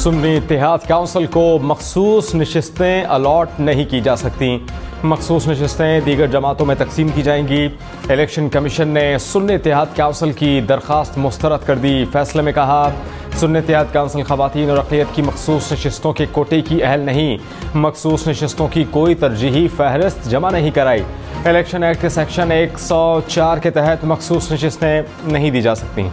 सुन्नी इत्तेहाद council को मखसूस नशिस्तें allot नहीं की जा सकती। मखसूस नशिस्तें दीगर जमातों में तकसीम की जाएंगी। इलेक्शन कमीशन ने सुन्नी इत्तेहाद काउंसिल की दरख्वास्त मुस्तरद कर दी। फैसले में कहा, सुन्नी इत्तेहाद काउंसिल खवातीन और अक़लियत की मखसूस नशिस्तों के कोटे की अहल नहीं। मखसूस नशिस्तों की कोई तरजीही फहरिस्त जमा नहीं कराई। इलेक्शन एक्ट के सेक्शन 104 के तहत मखसूस नशिस्तें नहीं दी जा सकती।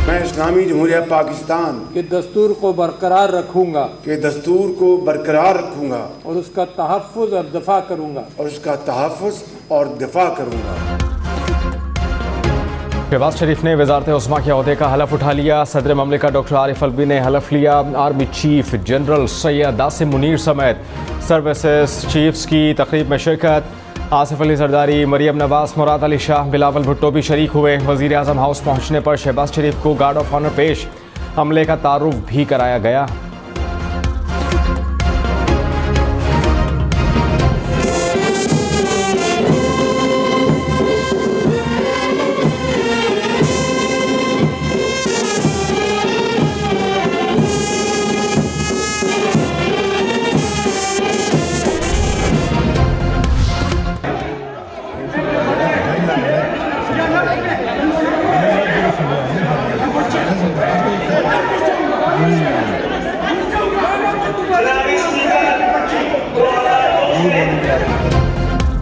मैं इस्लामी जमहूरिया पाकिस्तान के दस्तूर को बरकरार रखूंगा और उसका तहफ़्फ़ुज़ और दफ़ा करूंगा। शहबाज शरीफ ने वज़ारत उस्मा के ओहदे का हलफ उठा लिया। सदर ममलिकत डॉक्टर आरिफ अलवी ने हलफ लिया। Army chief general Syed Asim Munir समेत सर्विसेज चीफ्स की तकरीब में शिरकत। आसिफ अली जरदारी, मरियम नवाज, मुराद अली शाह, बिलावल भुट्टो भी शरीक हुए। वज़ीर आज़म हाउस पहुँचने पर शहबाज शरीफ को गार्ड ऑफ ऑनर पेश, हमले का तारुफ भी कराया गया।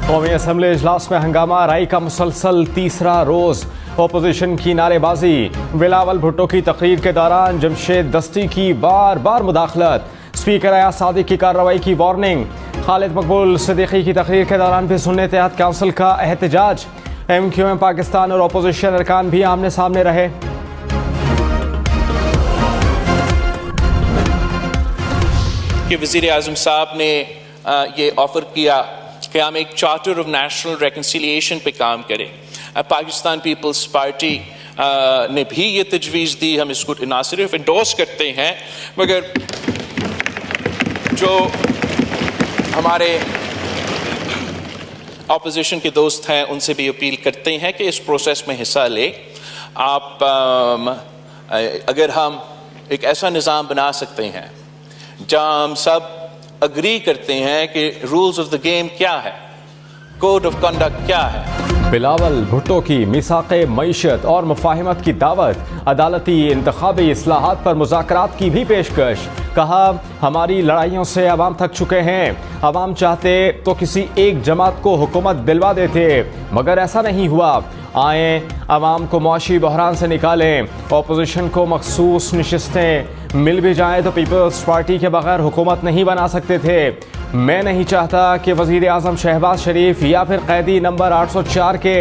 कौमी असम्बली इजलास में हंगामा, राई का मुसलसल तीसरा रोज। अपोजिशन की नारेबाजी। बिलावल भुट्टो की तकरीर के दौरान जमशेद दस्ती की बार बार मुदाखलत। स्पीकर अयाज सादिक की कार्रवाई की वार्निंग। खालिद मकबूल सिद्दीकी की तकरीर के दौरान भी सुन्नी इत्तेहाद काउंसिल का एहतजाज। MQM पाकिस्तान और अपोजिशन अरकान भी आमने सामने रहे। कि वज़ीर आज़म साहब ने ये ऑफर किया कि हम एक चार्टर ऑफ नेशनल रिकन्सिलिएशन पे काम करें। पाकिस्तान पीपल्स पार्टी ने भी ये तजवीज़ दी। हम इसको ना सिर्फ इंडोर्स करते हैं मगर जो हमारे ऑपोजिशन के दोस्त हैं उनसे भी अपील करते हैं कि इस प्रोसेस में हिस्सा ले। आप अगर हम एक ऐसा निज़ाम बना सकते हैं जहाँ हम सब अग्री करते हैं कि रूल्स ऑफ द गेम क्या है, कोड ऑफ कंडक्ट क्या है। बिलावल भुट्टो की मिसाक़े मईशत और मुफाहिमत की दावत। अदालती इंतखाबी इस्लाहात पर मुज़ाकरात की भी पेशकश। कहा, हमारी लड़ाइयों से अवाम थक चुके हैं। अवाम चाहते तो किसी एक जमात को हुकूमत दिलवा देते मगर ऐसा नहीं हुआ। आए अवाम को मुआशी बहरान से निकालें। अपोजिशन को मखसूस नशिस्तें मिल भी जाएं तो पीपल्स पार्टी के बगैर हुकूमत नहीं बना सकते थे। मैं नहीं चाहता कि वज़ीर आज़म शहबाज शरीफ या फिर कैदी नंबर 804 के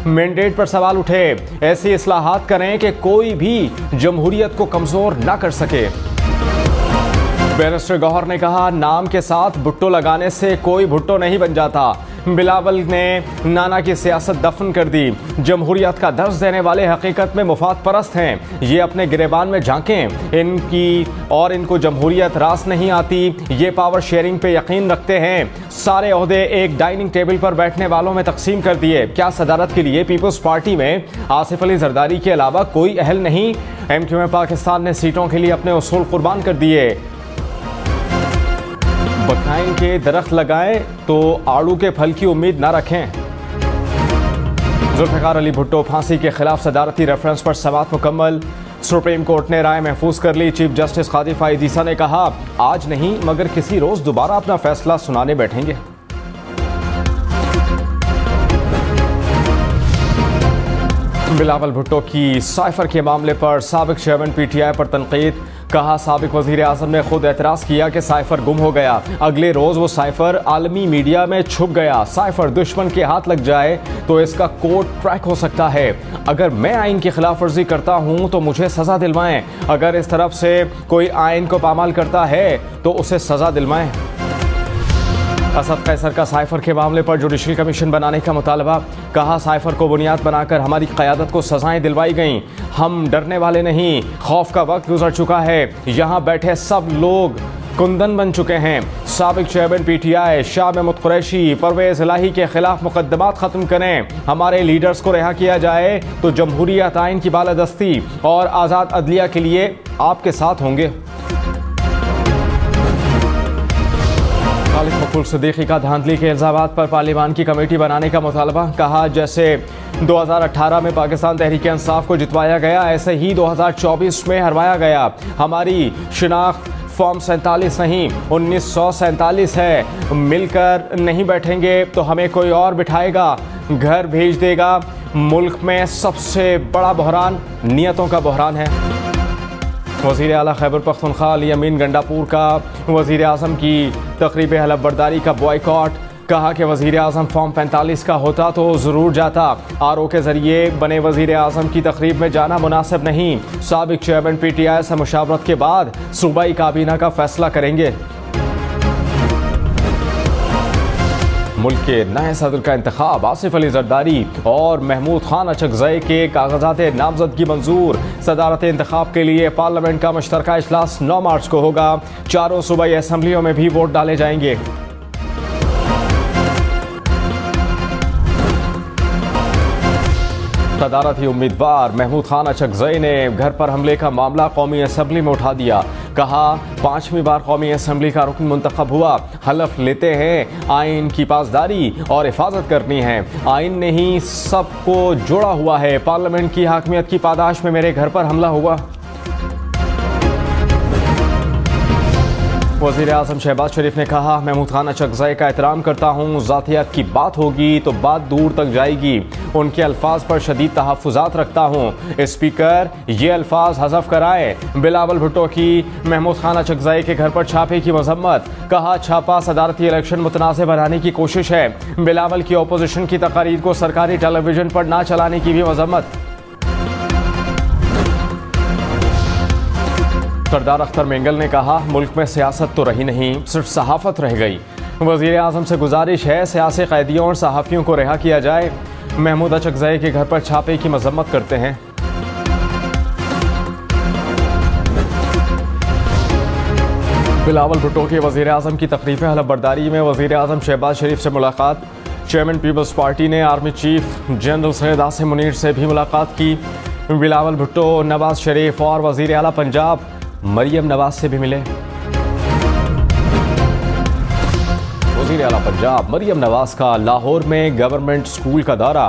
मैंडेट पर सवाल उठे। ऐसी इस्लाहात करें कि कोई भी जमहूरियत को कमज़ोर ना कर सके। बैरिस्टर गौहर ने कहा, नाम के साथ भुट्टो लगाने से कोई भुट्टो नहीं बन जाता। बिलावल ने नाना की सियासत दफन कर दी। जमहूरियत का दर्ज देने वाले हकीकत में मुफाद परस्त हैं। ये अपने गिरेबान में झांकें। इनको जमहूरियत रास नहीं आती। ये पावर शेयरिंग पे यकीन रखते हैं। सारे ओहदे एक डाइनिंग टेबल पर बैठने वालों में तकसीम कर दिए। क्या सदारत के लिए पीपल्स पार्टी में आसिफ अली जरदारी के अलावा कोई अहल नहीं? MQM पाकिस्तान ने सीटों के लिए अपने उसूल कुर्बान कर दिए। बखाइन के दरख्त लगाएं तो आड़ू के फल की उम्मीद ना रखें। जुल्फ़िकार अली भुट्टो फांसी के खिलाफ सदारती रेफरेंस पर समाअत मुकम्मल। सुप्रीम कोर्ट ने राय महफूज कर ली। चीफ जस्टिस कादी फाइज़ ईसा ने कहा, आज नहीं मगर किसी रोज दोबारा अपना फैसला सुनाने बैठेंगे। बिलावल भुट्टो की साइफर के मामले पर साबिक चेयरमैन PTI पर तनकीद। कहा, साबिक वज़ीर आज़म ने खुद एतराज़ किया कि साइफर गुम हो गया। अगले रोज़ वो साइफर आलमी मीडिया में छुप गया। साइफर दुश्मन के हाथ लग जाए तो इसका कोड ट्रैक हो सकता है। अगर मैं आइन की खिलाफ वर्जी करता हूँ तो मुझे सज़ा दिलवाएं। अगर इस तरफ से कोई आइन को पामाल करता है तो उसे सज़ा दिलवाएं। असद कैसर का साइफर के मामले पर जुडिशल कमीशन बनाने का मुतालबा। कहा, साइफर को बुनियाद बनाकर हमारी क़यादत को सजाएं दिलवाई गईं। हम डरने वाले नहीं, खौफ का वक्त गुजर चुका है। यहाँ बैठे सब लोग कुंदन बन चुके हैं। साबिक चेयरमैन PTI शाह महमूद कुरैशी परवेज इलाही के खिलाफ मुकदमात खत्म करें, हमारे लीडर्स को रिहा किया जाए तो जमहूरियत आइन की बालादस्ती और आज़ाद अदलिया के लिए आपके साथ होंगे। खालिद मकबूल सिद्दीकी का धांधली के इल्जामात पर पार्लियामान की कमेटी बनाने का मुतालबा। कहा जैसे 2018 में पाकिस्तान तहरीक इंसाफ को जितवाया गया, ऐसे ही 2024 में हरवाया गया। हमारी शिनाख्त फॉर्म 47 नहीं 1947 है। मिलकर नहीं बैठेंगे तो हमें कोई और बिठाएगा, घर भेज देगा। मुल्क में सबसे बड़ा बहरान नियतों का बहरान है। वज़ीर आला खैबर पख्तूनख्वा अली अमीन गंडापुर का वज़ीर आज़म की तकरीब हलफबरदारी का बॉयकॉट। कहा कि वज़ीर आज़म फॉर्म 45 का होता तो ज़रूर जाता। RO के ज़रिए बने वज़ीर आज़म की तकरीब में जाना मुनासिब नहीं। साबिक चेयरमैन PTI से मुशावरत के बाद सूबाई काबीना का फैसला करेंगे। मुल्क के नए सदर का इंतखाब आसिफ अली जरदारी और महमूद खान अचकज़ई के कागजात नामजदगी मंजूर। सदारत इंतखाब के लिए पार्लियामेंट का मुश्तरका इजलास 9 मार्च को होगा। चारों सूबाई असम्बलियों में भी वोट डाले जाएंगे। सदारती उम्मीदवार महमूद खान अचकज़ई ने घर पर हमले का मामला कौमी असम्बली में उठा दिया। कहा 5वीं बार कौमी असम्बली का रुकन मुंतखब हुआ, हलफ लेते हैं आइन की पासदारी और हिफाजत करनी है। आइन ने ही सबको जोड़ा हुआ है। पार्लियामेंट की हाकमियत की पादाश में मेरे घर पर हमला हुआ। वज़ीर आज़म शहबाज शरीफ ने कहा महमूद खान अचकज़ई का एहतराम करता हूँ, ज़ातियत की बात होगी तो बात दूर तक जाएगी। उनके अल्फाज पर शदीद तहफ़्फ़ुज़ात रखता हूँ। स्पीकर ये अल्फाज हज़फ कराएं। बिलावल भुट्टो की महमूद खान अचकज़ई के घर पर छापे की मजम्मत। कहा छापा सदारती इलेक्शन मुतनाज़ बनाने की कोशिश है। बिलावल की अपोजिशन की तकारीर को सरकारी टेलीविजन पर ना चलाने की भी मजम्मत। सरदार अख्तर मेंगल ने कहा मुल्क में सियासत तो रही नहीं, सिर्फ सहाफ़त रह गई। वज़ीर आज़म से गुजारिश है सियासी कैदियों और सहाफ़ियों को रिहा किया जाए। महमूद अचकज़ई के घर पर छापे की मजम्मत करते हैं। बिलावल भुट्टो के वज़ीर आज़म की तकरीब हलफबरदारी में वज़ीर आज़म शहबाज शरीफ से मुलाकात। चेयरमैन पीपल्स पार्टी ने army chief general Syed Asim Munir से भी मुलाकात की। बिलावल भुट्टो, नवाज शरीफ और वज़ीर आला पंजाब मरियम नवाज से भी मिले। वज़ीर आला पंजाब मरियम नवाज का लाहौर में गवर्नमेंट स्कूल का दौरा।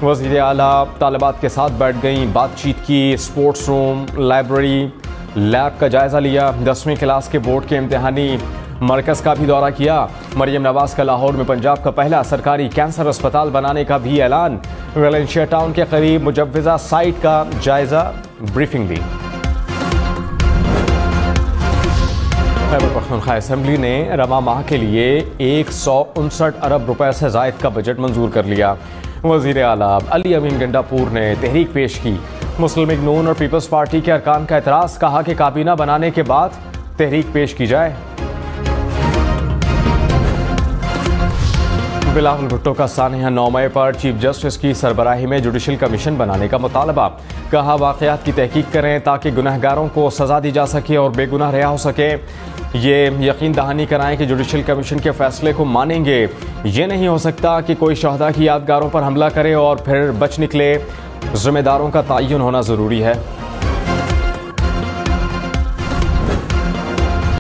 वज़ीर आला तालिबात के साथ बैठ गई, बातचीत की। स्पोर्ट्स रूम, लाइब्रेरी, लैब का जायज़ा लिया। 10वीं क्लास के बोर्ड के इम्तिहानी मरकज़ का भी दौरा किया। मरियम नवाज का लाहौर में पंजाब का पहला सरकारी कैंसर अस्पताल बनाने का भी ऐलान। वेलेंशिया टाउन के करीब मुजव्वज़ा साइट का जायज़ा, ब्रीफिंग ली। खैबर पख्तूनख्वा असेंबली ने रवा माह के लिए 159 अरब रुपए से ज़ायद का बजट मंजूर कर लिया। वज़ीर आला अली अमीन गंडापुर ने तहरीक पेश की। मुस्लिम लीग नून और पीपल्स पार्टी के अरकान का एतराज़। कहा कि काबीना बनाने के बाद तहरीक पेश की जाए। बिलावल भुट्टो का सानिया 9 मई पर चीफ जस्टिस की सरबराही में जुडिशल कमीशन बनाने का मुतालबा। कहा वाक़यात की तहकीक करें ताकि गुनहगारों को सज़ा दी जा सके और बेगुनाह रिहा हो सके। ये यकीन दहानी कराएं कि जुडिशल कमीशन के फैसले को मानेंगे। ये नहीं हो सकता कि कोई शहदा की यादगारों पर हमला करे और फिर बच निकले। जिम्मेदारों का तयन होना ज़रूरी है।